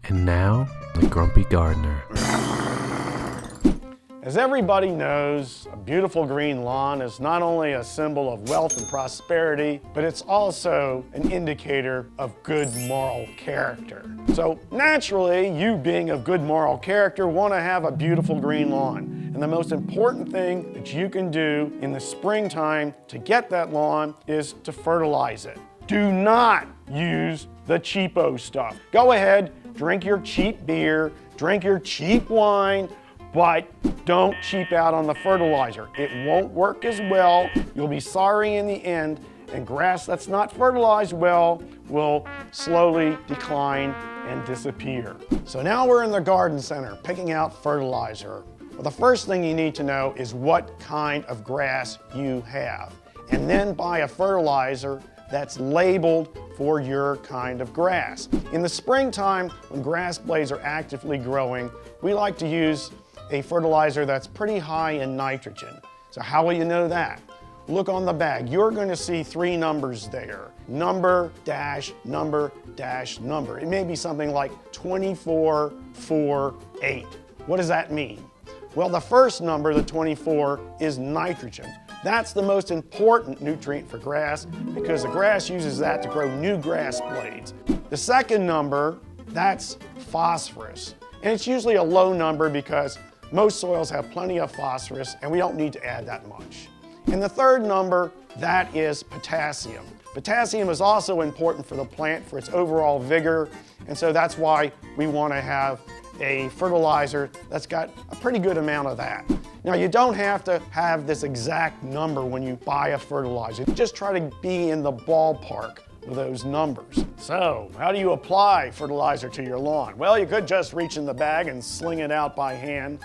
And now, the Grumpy Gardener. As everybody knows, a beautiful green lawn is not only a symbol of wealth and prosperity, but it's also an indicator of good moral character. So naturally, you being of good moral character want to have a beautiful green lawn. And the most important thing that you can do in the springtime to get that lawn is to fertilize it. Do not use the cheapo stuff. Go ahead, drink your cheap beer, drink your cheap wine, but don't cheap out on the fertilizer. It won't work as well. You'll be sorry in the end, and grass that's not fertilized well will slowly decline and disappear. So now we're in the garden center picking out fertilizer. Well, the first thing you need to know is what kind of grass you have, and then buy a fertilizer that's labeled for your kind of grass. In the springtime, when grass blades are actively growing, we like to use a fertilizer that's pretty high in nitrogen. So how will you know that? Look on the bag. You're going to see 3 numbers there. Number, dash, number, dash, number. It may be something like 2448. What does that mean? Well, the first number, the 24, is nitrogen. That's the most important nutrient for grass because the grass uses that to grow new grass blades. The second number, that's phosphorus. And it's usually a low number because most soils have plenty of phosphorus and we don't need to add that much. And the third number, that is potassium. Potassium is also important for the plant for its overall vigor, and so that's why we want to have a fertilizer that's got a pretty good amount of that. Now, you don't have to have this exact number when you buy a fertilizer. Just try to be in the ballpark with those numbers. So, how do you apply fertilizer to your lawn? Well, you could just reach in the bag and sling it out by hand.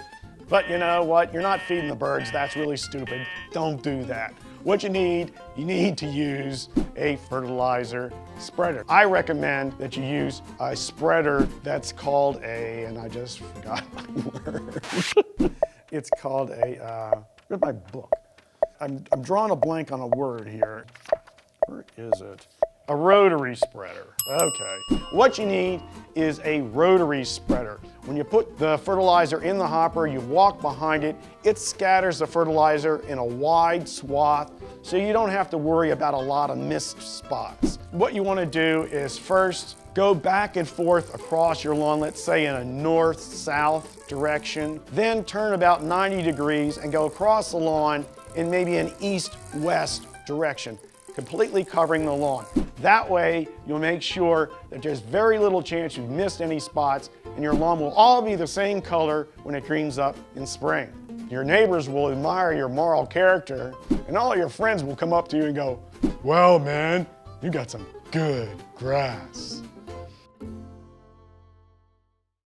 But you know what? You're not feeding the birds. That's really stupid. Don't do that. What you need to use a fertilizer spreader. I recommend that you use a spreader that's called and I just forgot my word. It's called where's my book? I'm drawing a blank on a word here. Where is it? A rotary spreader. Okay. What you need is a rotary spreader. When you put the fertilizer in the hopper, you walk behind it, it scatters the fertilizer in a wide swath, so you don't have to worry about a lot of missed spots. What you want to do is first go back and forth across your lawn, let's say in a north-south direction, then turn about 90 degrees and go across the lawn in maybe an east-west direction, completely covering the lawn. That way, you'll make sure that there's very little chance you've missed any spots and your lawn will all be the same color when it greens up in spring. Your neighbors will admire your moral character and all your friends will come up to you and go, "Well, man, you got some good grass."